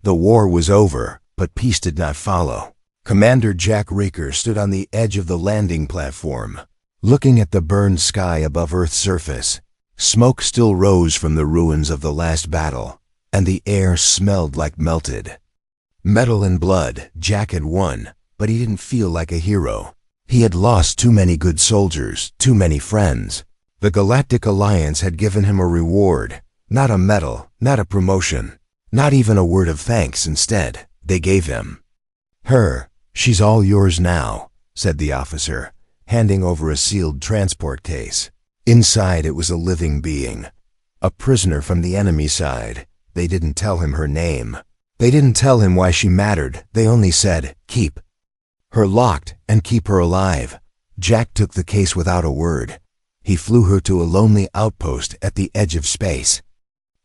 The war was over, but peace did not follow. Commander Jack Raker stood on the edge of the landing platform, looking at the burned sky above Earth's surface. Smoke still rose from the ruins of the last battle, and the air smelled like melted metal and blood. Jack had won, but he didn't feel like a hero. He had lost too many good soldiers, too many friends. The Galactic Alliance had given him a reward, not a medal, not a promotion, not even a word of thanks. Instead, they gave him her. "She's all yours now," said the officer, handing over a sealed transport case. Inside it was a living being, a prisoner from the enemy side. They didn't tell him her name. They didn't tell him why she mattered. They only said, "Keep her locked and keep her alive." Jack took the case without a word. He flew her to a lonely outpost at the edge of space.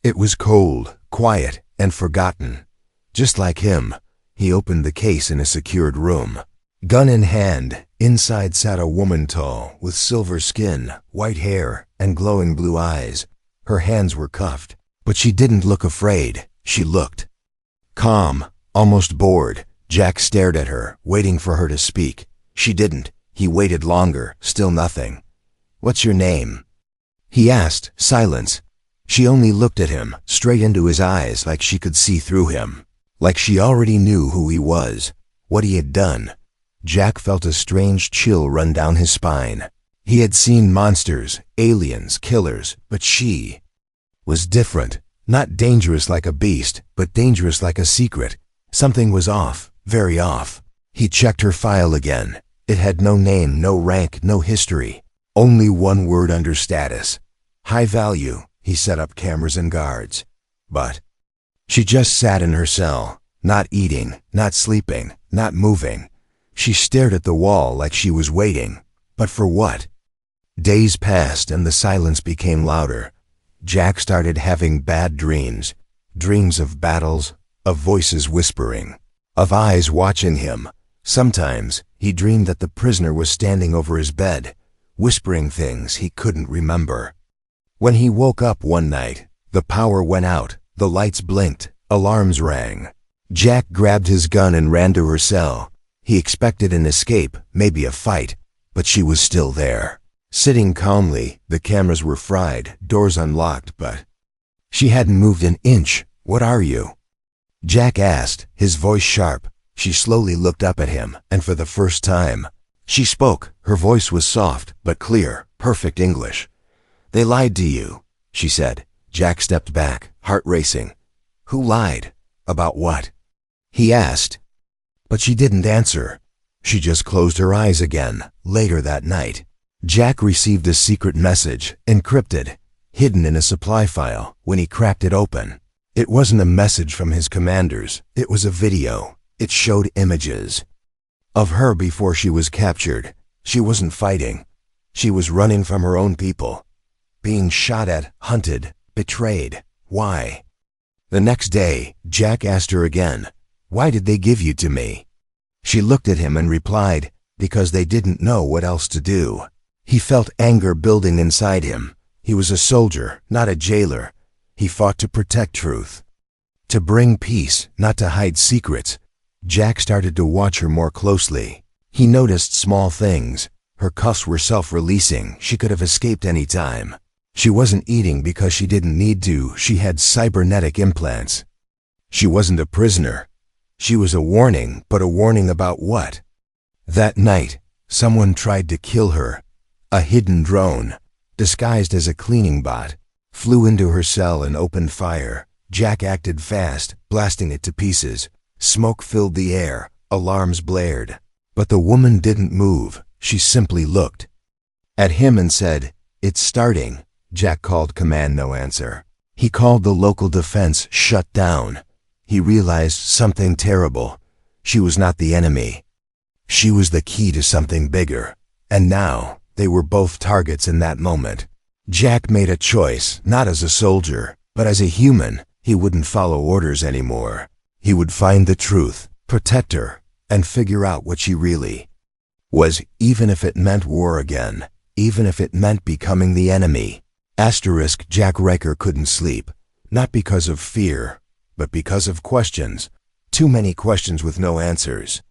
It was cold, quiet, and forgotten. Just like him, he opened the case in a secured room. Gun in hand, inside sat a woman tall, with silver skin, white hair, and glowing blue eyes. Her hands were cuffed, but she didn't look afraid. She looked calm, almost bored. Jack stared at her, waiting for her to speak. She didn't. He waited longer, still nothing. "What's your name?" he asked. Silence. She only looked at him, straight into his eyes, like she could see through him, like she already knew who he was, what he had done. Jack felt a strange chill run down his spine. He had seen monsters, aliens, killers, but she was different. Not dangerous like a beast, but dangerous like a secret. Something was off, very off. He checked her file again. It had no name, no rank, no history. Only one word under status. High value. He set up cameras and guards. But she just sat in her cell, not eating, not sleeping, not moving. She stared at the wall like she was waiting. But for what? Days passed and the silence became louder. Jack started having bad dreams. Dreams of battles, of voices whispering, of eyes watching him. Sometimes he dreamed that the prisoner was standing over his bed, whispering things he couldn't remember. When he woke up one night, the power went out, the lights blinked, alarms rang. Jack grabbed his gun and ran to her cell. He expected an escape, maybe a fight, but she was still there. Sitting calmly, the cameras were fried, doors unlocked, but she hadn't moved an inch. "What are you?" Jack asked, his voice sharp. She slowly looked up at him, and for the first time, she spoke. Her voice was soft, but clear, perfect English. "They lied to you," she said. Jack stepped back, heart racing. "Who lied? About what?" he asked. But she didn't answer. She just closed her eyes again. Later that night, Jack received a secret message, encrypted, hidden in a supply file. When he cracked it open, it wasn't a message from his commanders. It was a video. It showed images of her before she was captured. She wasn't fighting. She was running from her own people, being shot at, hunted, betrayed. Why? The next day, Jack asked her again, "Why did they give you to me?" She looked at him and replied, "Because they didn't know what else to do." He felt anger building inside him. He was a soldier, not a jailer. He fought to protect truth, to bring peace, not to hide secrets. Jack started to watch her more closely. He noticed small things. Her cuffs were self-releasing. She could have escaped any time. She wasn't eating because she didn't need to. She had cybernetic implants. She wasn't a prisoner. She was a warning, but a warning about what? That night, someone tried to kill her. A hidden drone, disguised as a cleaning bot, flew into her cell and opened fire. Jack acted fast, blasting it to pieces. Smoke filled the air. Alarms blared. But the woman didn't move. She simply looked at him and said, "It's starting." Jack called command, no answer. He called the local defense, shut down. He realized something terrible. She was not the enemy. She was the key to something bigger. And now, they were both targets in that moment. Jack made a choice, not as a soldier, but as a human. He wouldn't follow orders anymore. He would find the truth, protect her, and figure out what she really was, even if it meant war again, even if it meant becoming the enemy. Jack Raker couldn't sleep, not because of fear, but because of questions. Too many questions with no answers.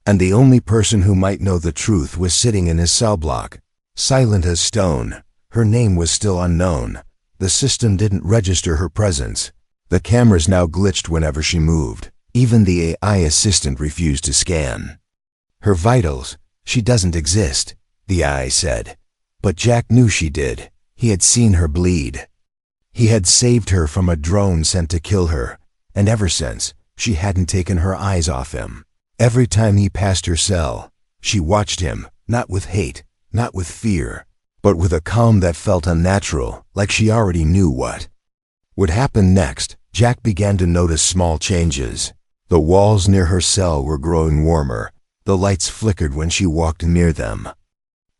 And the only person who might know the truth was sitting in his cell block, silent as stone. Her name was still unknown. The system didn't register her presence. The cameras now glitched whenever she moved. Even the AI assistant refused to scan her vitals. She doesn't exist, the AI said. But Jack knew she did. He had seen her bleed. He had saved her from a drone sent to kill her, and ever since, she hadn't taken her eyes off him. Every time he passed her cell, she watched him, not with hate, not with fear, but with a calm that felt unnatural, like she already knew what would happen next. Jack began to notice small changes. The walls near her cell were growing warmer. The lights flickered when she walked near them.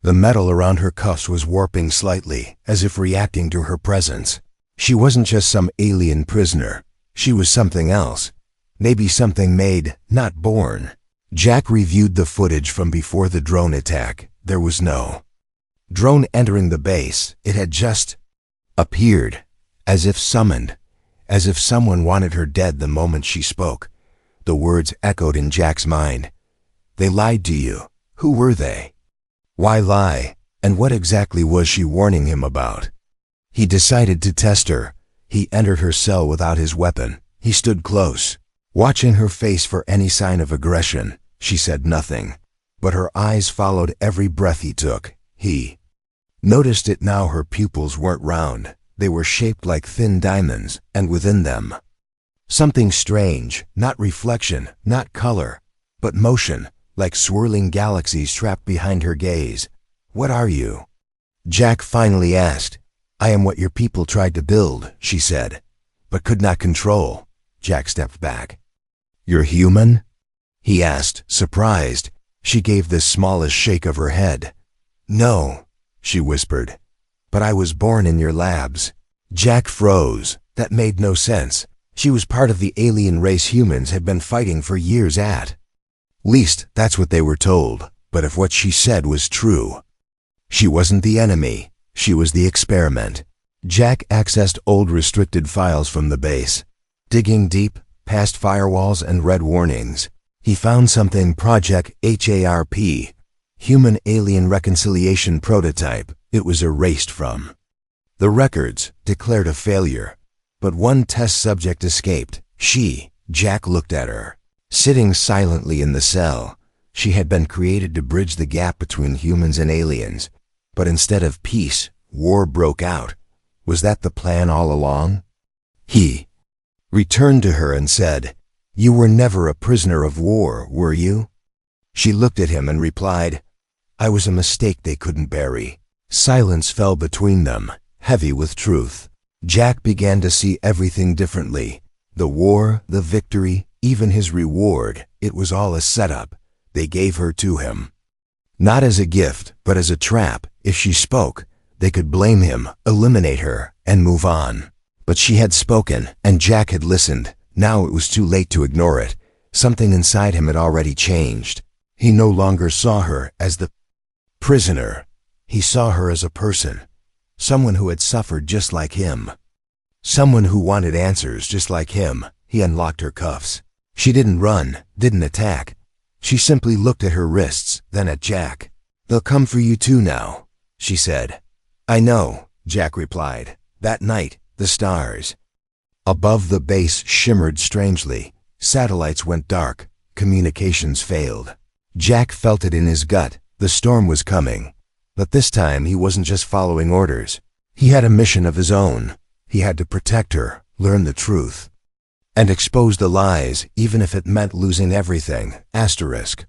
The metal around her cuffs was warping slightly, as if reacting to her presence. She wasn't just some alien prisoner. She was something else. Maybe something made, not born. Jack reviewed the footage from before the drone attack. There was no drone entering the base. It had just appeared, as if summoned, as if someone wanted her dead the moment she spoke. The words echoed in Jack's mind. They lied to you. Who were they? Why lie? And what exactly was she warning him about? He decided to test her. He entered her cell without his weapon. He stood close, watching her face for any sign of aggression. She said nothing, but her eyes followed every breath he took. He noticed it now. Her pupils weren't round. They were shaped like thin diamonds, and within them, something strange, not reflection, not color, but motion, like swirling galaxies trapped behind her gaze. What are you? Jack finally asked. I am what your people tried to build, she said, but could not control. Jack stepped back. You're human? He asked, surprised. She gave the smallest shake of her head. No, she whispered, but I was born in your labs. Jack froze. That made no sense. She was part of the alien race humans had been fighting for years at least that's what they were told. But if what she said was true, she wasn't the enemy. She was the experiment. Jack accessed old restricted files from the base. Digging deep, past firewalls and red warnings, he found something. Project HARP, Human-Alien Reconciliation Prototype. It was erased from the records, declared a failure. But one test subject escaped. Jack looked at her, sitting silently in the cell. She had been created to bridge the gap between humans and aliens. But instead of peace, war broke out. Was that the plan all along? He returned to her and said, You were never a prisoner of war, were you? She looked at him and replied, I was a mistake they couldn't bury. Silence fell between them, heavy with truth. Jack began to see everything differently. The war, the victory, even his reward, it was all a setup. They gave her to him. Not as a gift, but as a trap. If she spoke, they could blame him, eliminate her, and move on. But she had spoken, and Jack had listened. Now it was too late to ignore it. Something inside him had already changed. He no longer saw her as the prisoner. He saw her as a person. Someone who had suffered just like him. Someone who wanted answers just like him. He unlocked her cuffs. She didn't run, didn't attack. She simply looked at her wrists, then at Jack. They'll come for you too now, she said. I know, Jack replied. That night, the stars above the base shimmered strangely. Satellites went dark. Communications failed. Jack felt it in his gut. The storm was coming. But this time he wasn't just following orders. He had a mission of his own. He had to protect her, learn the truth, and expose the lies, even if it meant losing everything. Asterisk.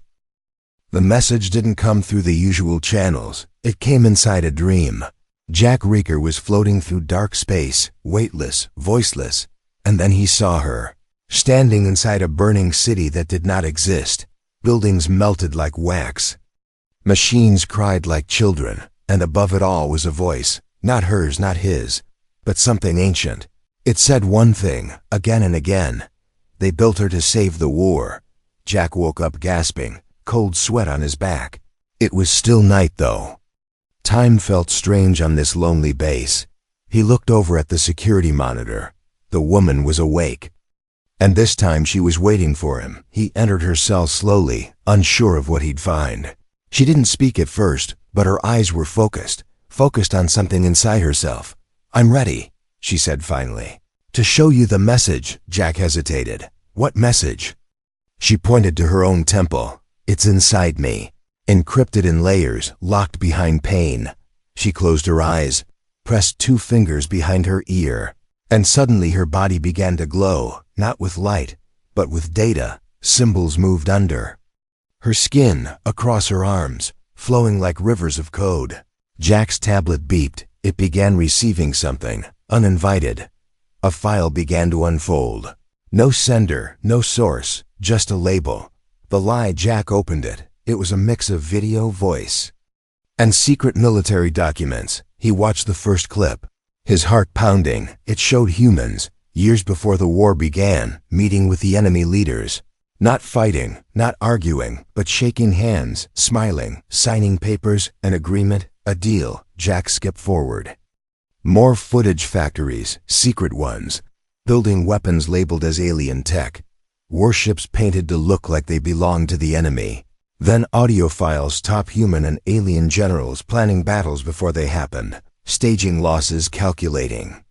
The message didn't come through the usual channels. It came inside a dream. Jack Reeker was floating through dark space, weightless, voiceless, and then he saw her, standing inside a burning city that did not exist. Buildings melted like wax. Machines cried like children, and above it all was a voice, not hers, not his, but something ancient. It said one thing, again and again. They built her to save the war. Jack woke up gasping, cold sweat on his back. It was still night, though. Time felt strange on this lonely base. He looked over at the security monitor. The woman was awake. And this time she was waiting for him. He entered her cell slowly, unsure of what he'd find. She didn't speak at first, but her eyes were focused on something inside herself. "I'm ready," she said finally. "To show you the message." Jack hesitated. "What message?" She pointed to her own temple. "It's inside me, encrypted in layers, locked behind pain." She closed her eyes, pressed 2 fingers behind her ear, and suddenly her body began to glow, not with light, but with data. Symbols moved under her skin, across her arms, flowing like rivers of code. Jack's tablet beeped. It began receiving something, uninvited. A file began to unfold. No sender, no source, just a label. The lie. Jack opened it. It was a mix of video, voice, and secret military documents. He watched the first clip, his heart pounding. It showed humans, years before the war began, meeting with the enemy leaders. Not fighting, not arguing, but shaking hands, smiling, signing papers, an agreement, a deal. Jack skipped forward. More footage. Factories, secret ones, building weapons labeled as alien tech. Warships painted to look like they belonged to the enemy. Then audio files. Top human and alien generals planning battles before they happened. Staging losses, calculating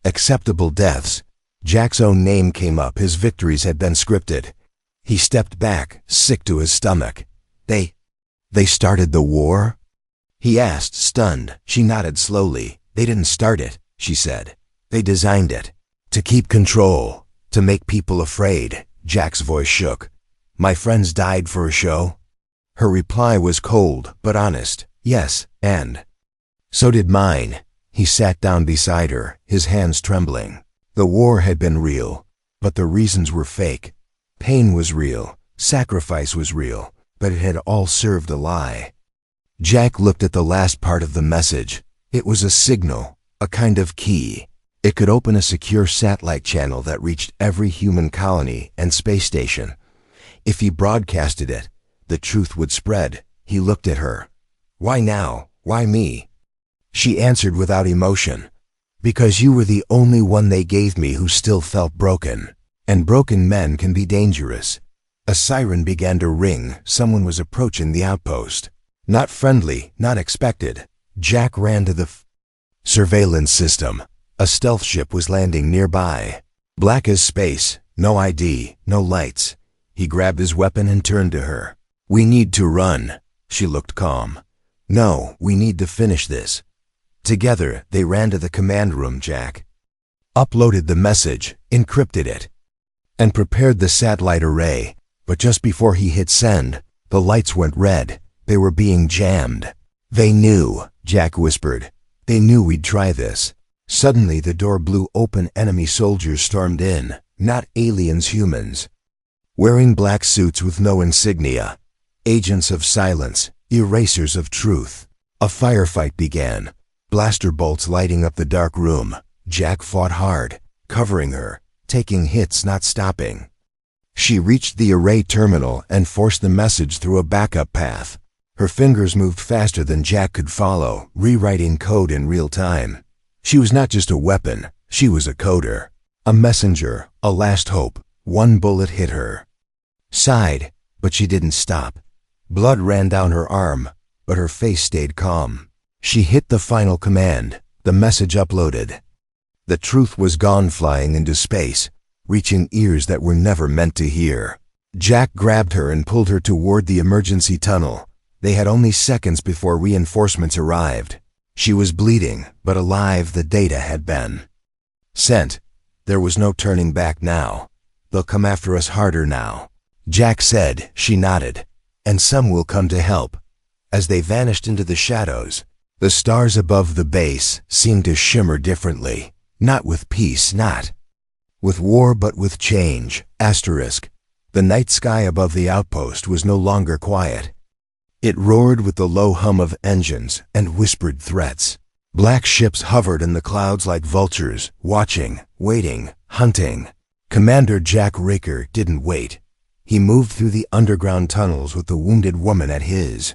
acceptable deaths. Jack's own name came up. His victories had been scripted. He stepped back, sick to his stomach. They started the war?" he asked, stunned. She nodded slowly. "They didn't start it," she said. "They designed it. To keep control. To make people afraid." Jack's voice shook. "My friends died for a show?" Her reply was cold, but honest. "Yes, and so did mine." He sat down beside her, his hands trembling. The war had been real, but the reasons were fake. Pain was real, sacrifice was real, but it had all served a lie. Jack looked at the last part of the message. It was a signal, a kind of key. It could open a secure satellite channel that reached every human colony and space station. If he broadcasted it, the truth would spread. He looked at her. "Why now? Why me?" She answered without emotion. "Because you were the only one they gave me who still felt broken. And broken men can be dangerous." A siren began to ring. Someone was approaching the outpost. Not friendly, not expected. Jack ran to the surveillance system. A stealth ship was landing nearby. Black as space, no ID, no lights. He grabbed his weapon and turned to her. "We need to run." She looked calm. "No, we need to finish this." Together, they ran to the command room. Jack uploaded the message, encrypted it, and prepared the satellite array. But just before he hit send, the lights went red. They were being jammed. "They knew," Jack whispered. "They knew we'd try this." Suddenly the door blew open. Enemy soldiers stormed in. Not aliens, humans. Wearing black suits with no insignia. Agents of silence, erasers of truth. A firefight began. Blaster bolts lighting up the dark room. Jack fought hard, covering her, taking hits, not stopping. She reached the array terminal and forced the message through a backup path. Her fingers moved faster than Jack could follow, rewriting code in real time. She was not just a weapon, she was a coder. A messenger, a last hope. One bullet hit her side, but she didn't stop. Blood ran down her arm, but her face stayed calm. She hit the final command. The message uploaded. The truth was gone, flying into space, reaching ears that were never meant to hear. Jack grabbed her and pulled her toward the emergency tunnel. They had only seconds before reinforcements arrived. She was bleeding, but alive. The data had been sent. There was no turning back now. "They'll come after us harder now," Jack said. She nodded. "And some will come to help." As they vanished into the shadows, the stars above the base seemed to shimmer differently. Not with peace, not with war, but with change. Asterisk. The night sky above the outpost was no longer quiet. It roared with the low hum of engines and whispered threats. Black ships hovered in the clouds like vultures, watching, waiting, hunting. Commander Jack Raker didn't wait. He moved through the underground tunnels with the wounded woman at his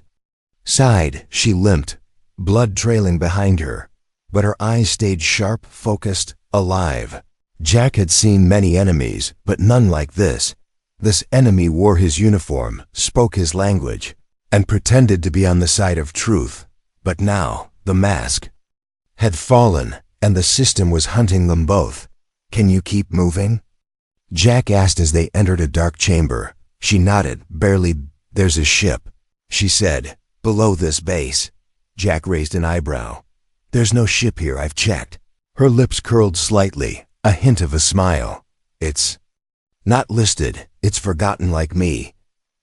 side. She limped, blood trailing behind her, but her eyes stayed sharp, focused, alive. Jack had seen many enemies, but none like this. This enemy wore his uniform, spoke his language, and pretended to be on the side of truth. But now, the mask had fallen, and the system was hunting them both. "Can you keep moving?" Jack asked as they entered a dark chamber. She nodded, barely. "There's a ship," she said, "below this base." Jack raised an eyebrow. "There's no ship here, I've checked." Her lips curled slightly, a hint of a smile. "It's not listed. It's forgotten like me."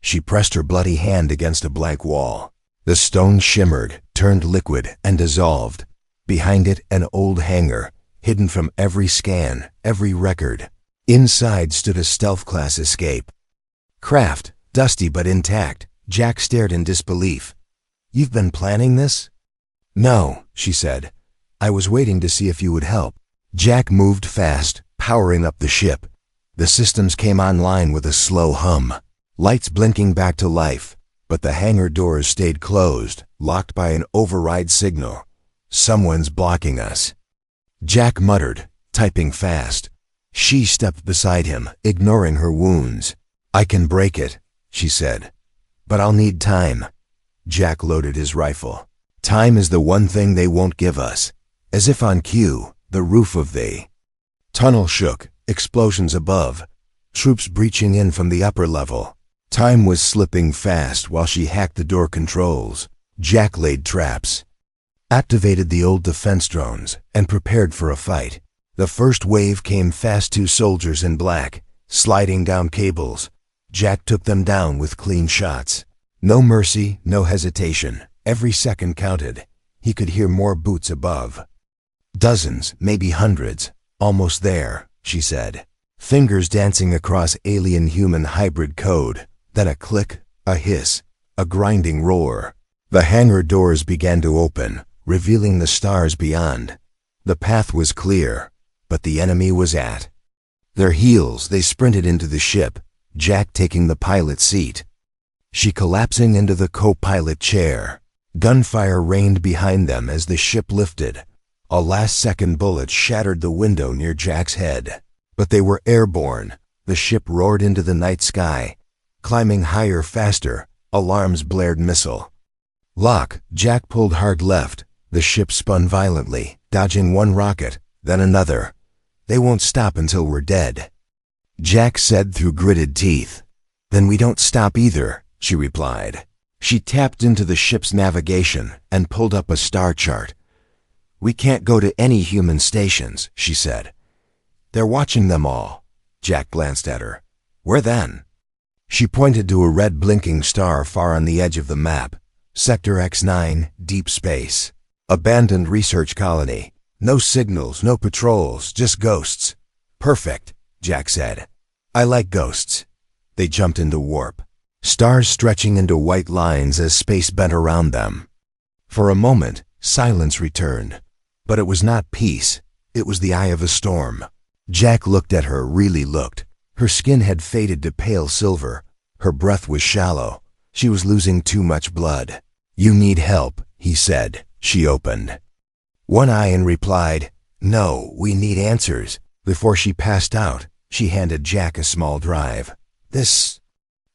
She pressed her bloody hand against a blank wall. The stone shimmered, turned liquid, and dissolved. Behind it, an old hangar, hidden from every scan, every record. Inside stood a stealth-class escape craft, dusty but intact. Jack stared in disbelief. "You've been planning this?" "No," she said. "I was waiting to see if you would help." Jack moved fast, powering up the ship. The systems came online with a slow hum, lights blinking back to life, but the hangar doors stayed closed, locked by an override signal. "Someone's blocking us," Jack muttered, typing fast. She stepped beside him, ignoring her wounds. "I can break it," she said, "but I'll need time." Jack loaded his rifle. "Time is the one thing they won't give us." As if on cue, the roof of the tunnel shook, explosions above, troops breaching in from the upper level. Time was slipping fast while she hacked the door controls. Jack laid traps, activated the old defense drones, and prepared for a fight. The first wave came fast, 2 soldiers in black, sliding down cables. Jack took them down with clean shots. No mercy, no hesitation. Every second counted. He could hear more boots above. "Dozens, maybe hundreds. Almost there," she said, fingers dancing across alien-human hybrid code. Then a click, a hiss, a grinding roar. The hangar doors began to open, revealing the stars beyond. The path was clear, but the enemy was at their heels. They sprinted into the ship, Jack taking the pilot's seat, she collapsing into the co-pilot chair. Gunfire rained behind them as the ship lifted. A last-second bullet shattered the window near Jack's head. But they were airborne. The ship roared into the night sky, climbing higher, faster. Alarms blared. Missile lock. Jack pulled hard left. The ship spun violently, dodging one rocket, then another. "They won't stop until we're dead," Jack said through gritted teeth. "Then we don't stop either," she replied. She tapped into the ship's navigation and pulled up a star chart. "We can't go to any human stations," she said. "They're watching them all." Jack glanced at her. "Where then?" She pointed to a red blinking star far on the edge of the map. "Sector X9, deep space. Abandoned research colony. No signals, no patrols, just ghosts." "Perfect," Jack said. "I like ghosts." They jumped into warp, stars stretching into white lines as space bent around them. For a moment, silence returned. But it was not peace. It was the eye of a storm. Jack looked at her, really looked. Her skin had faded to pale silver. Her breath was shallow. She was losing too much blood. "You need help," he said. She opened one eye and replied, "No, we need answers." Before she passed out, she handed Jack a small drive. "This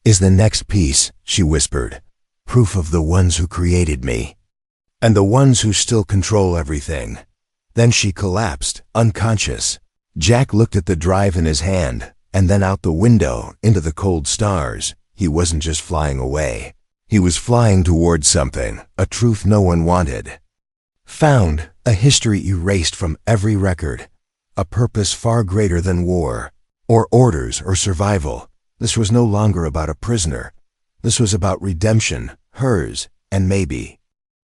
is the next piece," she whispered. "Proof of the ones who created me. And the ones who still control everything." Then she collapsed, unconscious. Jack looked at the drive in his hand, and then out the window, into the cold stars. He wasn't just flying away. He was flying towards something, a truth no one wanted. Found, a history erased from every record. A purpose far greater than war, or orders, or survival. This was no longer about a prisoner. This was about redemption, hers, and maybe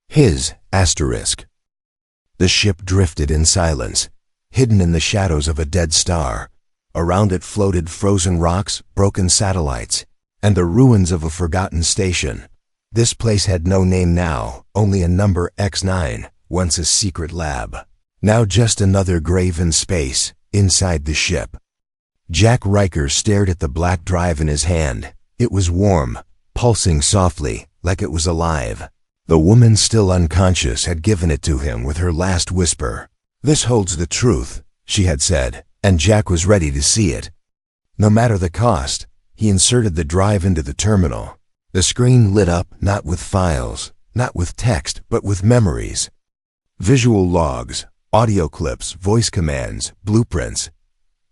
his. Asterisk. The ship drifted in silence, hidden in the shadows of a dead star. Around it floated frozen rocks, broken satellites, and the ruins of a forgotten station. This place had no name now, only a number X9, once a secret lab. Now just another grave in space, inside the ship. Jack Riker stared at the black drive in his hand. It was warm, pulsing softly, like it was alive. The woman still unconscious had given it to him with her last whisper. "This holds the truth," she had said, and Jack was ready to see it. No matter the cost, he inserted the drive into the terminal. The screen lit up not with files, not with text, but with memories. Visual logs, audio clips, voice commands, blueprints,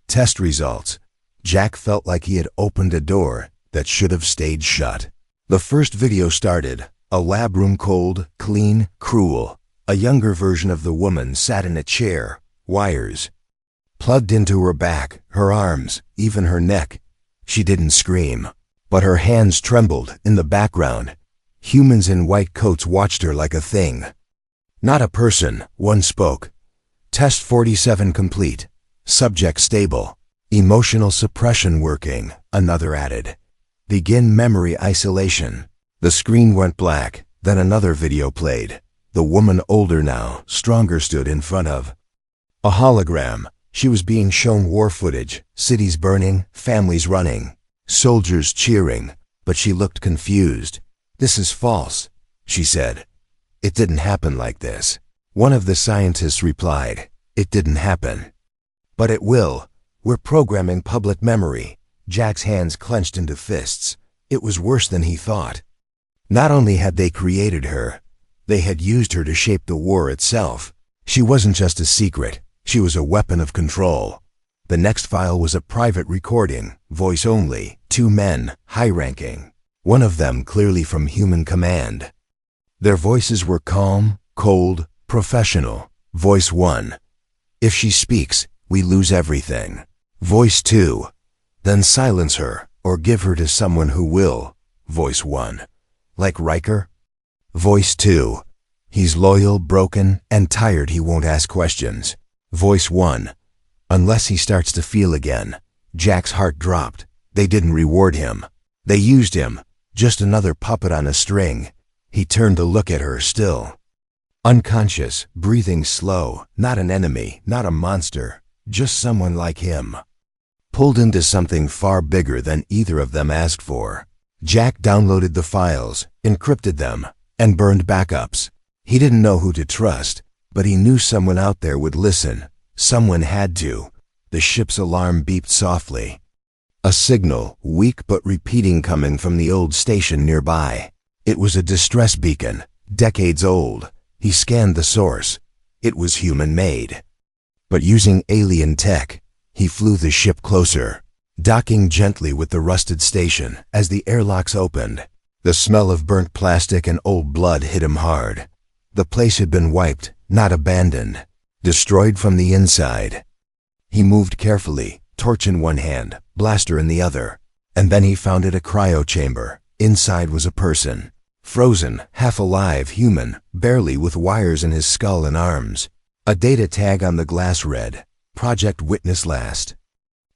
test results. Jack felt like he had opened a door that should have stayed shut. The first video started. A lab room, cold, clean, cruel. A younger version of the woman sat in a chair, wires plugged into her back, her arms, even her neck. She didn't scream, but her hands trembled in the background. Humans in white coats watched her like a thing. Not a person, one spoke. Test 47 complete. Subject stable. Emotional suppression working, another added. Begin memory isolation. The screen went black, then another video played. The woman, older now, stronger, stood in front of a hologram. She was being shown war footage, cities burning, families running, soldiers cheering, but she looked confused. "This is false," she said. "It didn't happen like this." One of the scientists replied, "It didn't happen." "But it will. We're programming public memory." Jack's hands clenched into fists. It was worse than he thought. Not only had they created her, they had used her to shape the war itself. She wasn't just a secret, she was a weapon of control. The next file was a private recording, voice only, 2 men, high-ranking, one of them clearly from human command. Their voices were calm, cold, professional. Voice 1. "If she speaks, we lose everything." Voice 2. "Then silence her, or give her to someone who will." Voice 1. "Like Riker?" Voice 2. "He's loyal, broken, and tired. He won't ask questions." Voice 1. "Unless he starts to feel again." Jack's heart dropped. They didn't reward him. They used him, just another puppet on a string. He turned to look at her, still unconscious, breathing slow. Not an enemy, not a monster, just someone like him. Pulled into something far bigger than either of them asked for. Jack downloaded the files, encrypted them, and burned backups. He didn't know who to trust, but he knew someone out there would listen. Someone had to. The ship's alarm beeped softly. A signal, weak but repeating, coming from the old station nearby. It was a distress beacon, decades old. He scanned the source. It was human-made. But using alien tech, he flew the ship closer, docking gently with the rusted station. As the airlocks opened, the smell of burnt plastic and old blood hit him hard. The place had been wiped, not abandoned, destroyed from the inside. He moved carefully, torch in one hand, blaster in the other, and then he found it a cryo chamber. Inside was a person, frozen, half alive, human, barely, with wires in his skull and arms. A data tag on the glass read, "Project Witness Last."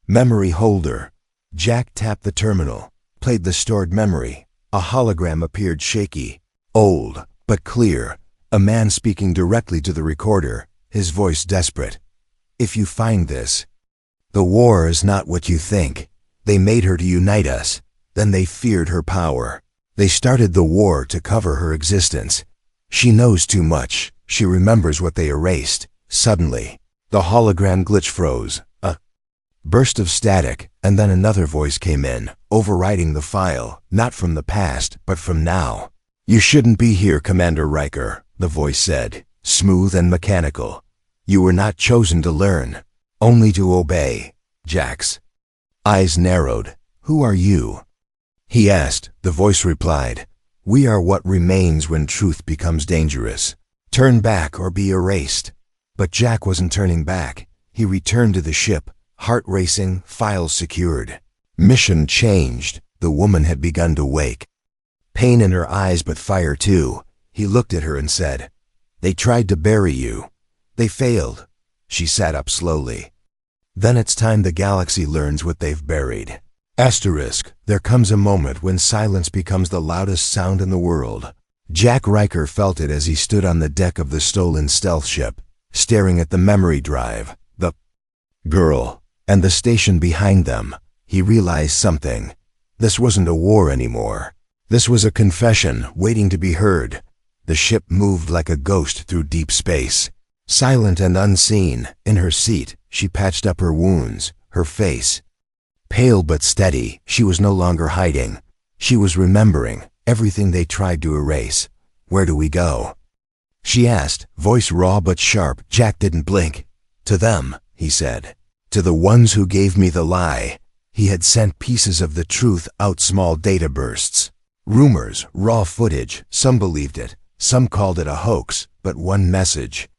Memory holder. Jack tapped the terminal, played the stored memory. A hologram appeared, shaky, old, but clear. A man speaking directly to the recorder, his voice desperate. "If you find this, the war is not what you think. They made her to unite us. Then they feared her power. They started the war to cover her existence. She knows too much. She remembers what they erased." Suddenly, the hologram glitch froze. A burst of static, and then another voice came in, overriding the file, not from the past, but from now. "You shouldn't be here, Commander Riker," the voice said, smooth and mechanical. "You were not chosen to learn, only to obey." Jack's eyes narrowed. "Who are you?" he asked. The voice replied, "We are what remains when truth becomes dangerous. Turn back or be erased." But Jack wasn't turning back. He returned to the ship, heart racing, files secured. Mission changed. The woman had begun to wake. Pain in her eyes, but fire too. He looked at her and said, "They tried to bury you. They failed." She sat up slowly. "Then it's time the galaxy learns what they've buried." Asterisk. There comes a moment when silence becomes the loudest sound in the world. Jack Riker felt it as he stood on the deck of the stolen stealth ship, staring at the memory drive, the girl, and the station behind them. He realized something. This wasn't a war anymore. This was a confession waiting to be heard. The ship moved like a ghost through deep space. Silent and unseen, in her seat, she patched up her wounds, her face. Pale but steady, she was no longer hiding. She was remembering everything they tried to erase. "Where do we go?" she asked, voice raw but sharp. Jack didn't blink. "To them," he said. "To the ones who gave me the lie." He had sent pieces of the truth out, small data bursts. Rumors, raw footage. Some believed it. Some called it a hoax. But one message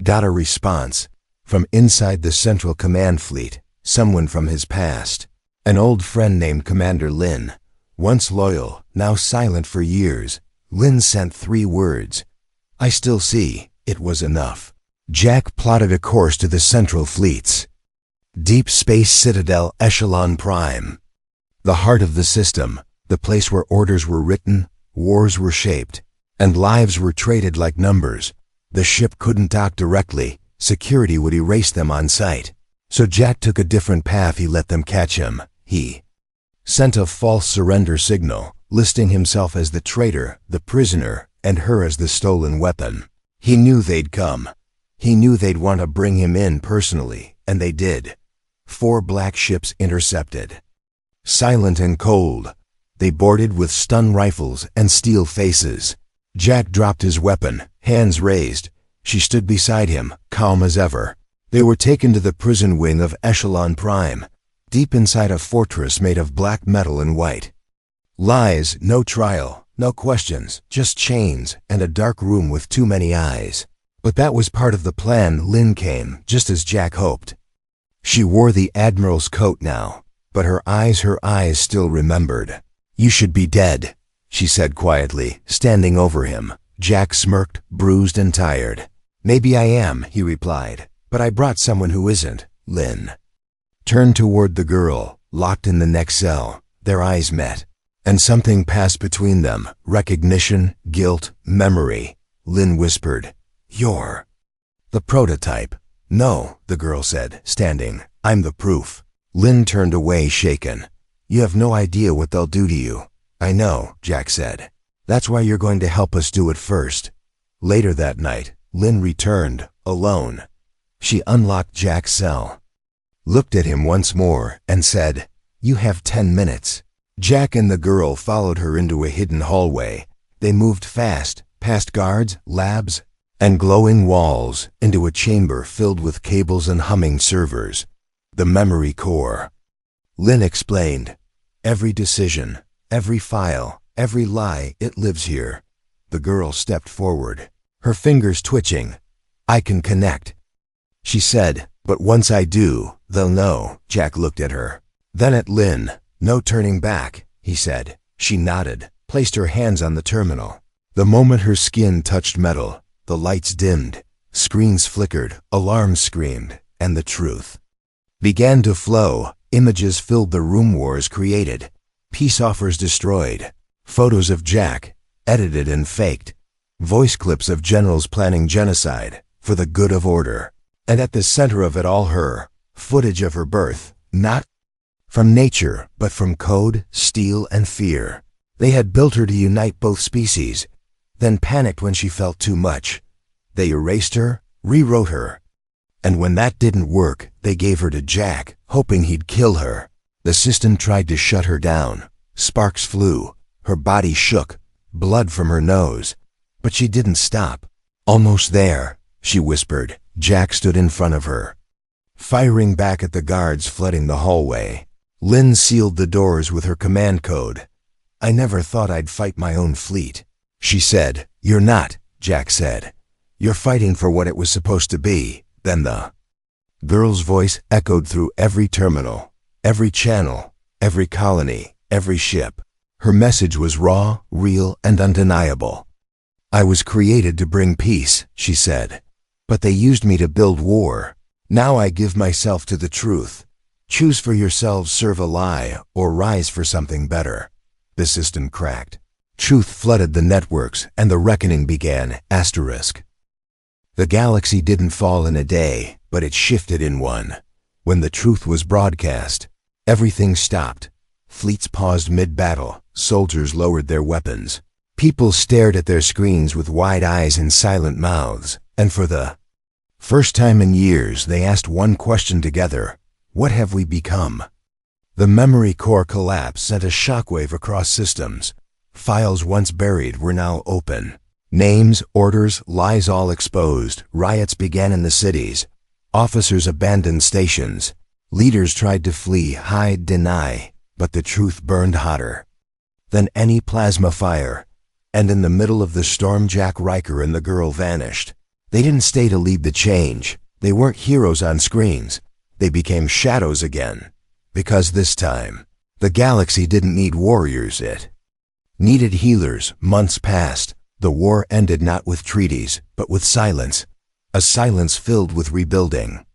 got a response. From inside the Central Command Fleet. Someone from his past. An old friend named Commander Lin. Once loyal, now silent for years. Lin sent 3 words. "I still see." It was enough. Jack plotted a course to the Central Fleet's Deep Space Citadel Echelon Prime. The heart of the system, the place where orders were written, wars were shaped, and lives were traded like numbers. The ship couldn't dock directly. Security would erase them on sight. So Jack took a different path. He let them catch him. He sent a false surrender signal, listing himself as the traitor, the prisoner, and her as the stolen weapon. He knew they'd come. He knew they'd want to bring him in personally, and they did. 4 black ships intercepted. Silent and cold, they boarded with stun rifles and steel faces. Jack dropped his weapon, hands raised. She stood beside him, calm as ever. They were taken to the prison wing of Echelon Prime, deep inside a fortress made of black metal and white. Lies, no trial, no questions, just chains and a dark room with too many eyes. But that was part of the plan. Lin came, just as Jack hoped. She wore the Admiral's coat now, but her eyes still remembered. "You should be dead," she said quietly, standing over him. Jack smirked, bruised and tired. "Maybe I am," he replied, "but I brought someone who isn't." Lin turned toward the girl, locked in the next cell. Their eyes met, and something passed between them. Recognition, guilt, memory. Lin whispered, "You're the prototype." "No," the girl said, standing. "I'm the proof." Lin turned away, shaken. "You have no idea what they'll do to you." "I know," Jack said. "That's why you're going to help us do it first." Later that night, Lin returned, alone. She unlocked Jack's cell, looked at him once more, and said, "You have 10 minutes." Jack and the girl followed her into a hidden hallway. They moved fast, past guards, labs, and glowing walls, into a chamber filled with cables and humming servers. The memory core. Lin explained. "Every decision, every file, every lie, it lives here." The girl stepped forward, her fingers twitching. "I can connect," she said, "but once I do, they'll know." Jack looked at her, then at Lin. "No turning back," he said. She nodded, placed her hands on the terminal. The moment her skin touched metal, the lights dimmed, screens flickered, alarms screamed, and the truth began to flow. Images filled the room. Wars created, peace offers destroyed, photos of Jack, edited and faked, voice clips of generals planning genocide for the good of order. And at the center of it all, her footage of her birth, not from nature, but from code, steel, and fear. They had built her to unite both species, then panicked when she felt too much. They erased her, rewrote her. And when that didn't work, they gave her to Jack, hoping he'd kill her. The system tried to shut her down. Sparks flew. Her body shook, blood from her nose. But she didn't stop. "Almost there," she whispered. Jack stood in front of her, firing back at the guards flooding the hallway. Lin sealed the doors with her command code. "I never thought I'd fight my own fleet," she said. "You're not," Jack said. "You're fighting for what it was supposed to be." Then the girl's voice echoed through every terminal, every channel, every colony, every ship. Her message was raw, real, and undeniable. "I was created to bring peace," she said, "but they used me to build war. Now I give myself to the truth. Choose for yourselves, serve a lie, or rise for something better." The system cracked. Truth flooded the networks, and the reckoning began. Asterisk. The galaxy didn't fall in a day, but it shifted in one. When the truth was broadcast, everything stopped. Fleets paused mid-battle. Soldiers lowered their weapons. People stared at their screens with wide eyes and silent mouths. And for the First time in years they asked one question together: what have we become? The memory core collapse sent a shockwave across systems. Files once buried were now open. Names, orders, lies all exposed. Riots began in the cities. Officers abandoned stations. Leaders tried to flee, hide, deny, but the truth burned hotter than any plasma fire. And in the middle of the storm, Jack Riker and the girl vanished. They didn't stay to lead the change. They weren't heroes on screens. They became shadows again. Because this time, the galaxy didn't need warriors, it needed healers. Months passed. The war ended not with treaties, but with silence. A silence filled with rebuilding,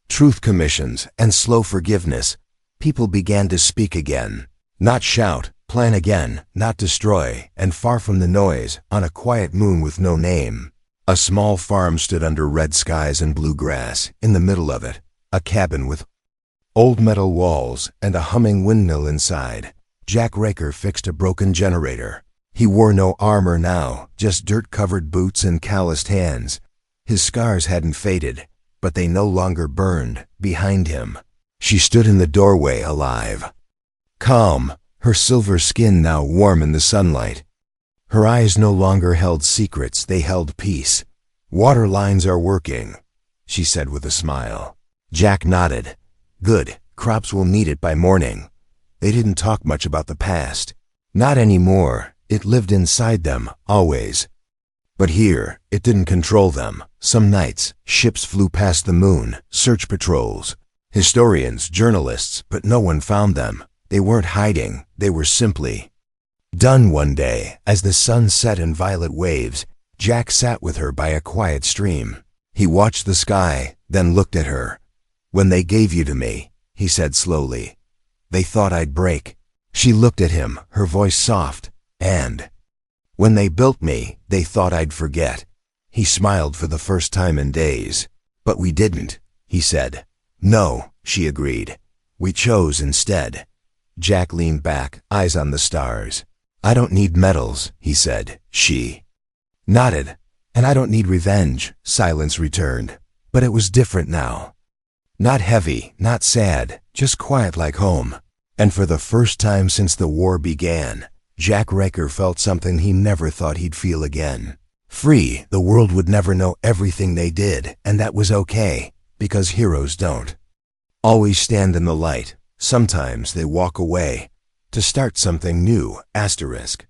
truth commissions, and slow forgiveness. People began to speak again. Not shout, plan again, not destroy. And far from the noise, on a quiet moon with no name, a small farm stood under red skies and blue grass. In the middle of it, a cabin with old metal walls and a humming windmill inside. Jack Riker fixed a broken generator. He wore no armor now, just dirt-covered boots and calloused hands. His scars hadn't faded, but they no longer burned. Behind him, she stood in the doorway, alive, calm, her silver skin now warm in the sunlight. Her eyes no longer held secrets, they held peace. "Water lines are working," she said with a smile. Jack nodded. "Good, crops will need it by morning." They didn't talk much about the past. Not anymore. It lived inside them, always. But here, it didn't control them. Some nights, ships flew past the moon, search patrols, historians, journalists, but no one found them. They weren't hiding, they were simply done. One day, as the sun set in violet waves, Jack sat with her by a quiet stream. He watched the sky, then looked at her. "When they gave you to me," he said slowly, "they thought I'd break." She looked at him, her voice soft. "And when they built me, they thought I'd forget." He smiled for the first time in days. "But we didn't," he said. "No," she agreed. "We chose instead." Jack leaned back, eyes on the stars. "I don't need medals," he said. She nodded. "And I don't need revenge." Silence returned. But it was different now. Not heavy, not sad, just quiet like home. And for the first time since the war began, Jack Riker felt something he never thought he'd feel again. Free. The world would never know everything they did, and that was okay, because heroes don't always stand in the light. Sometimes they walk away to start something new. Asterisk.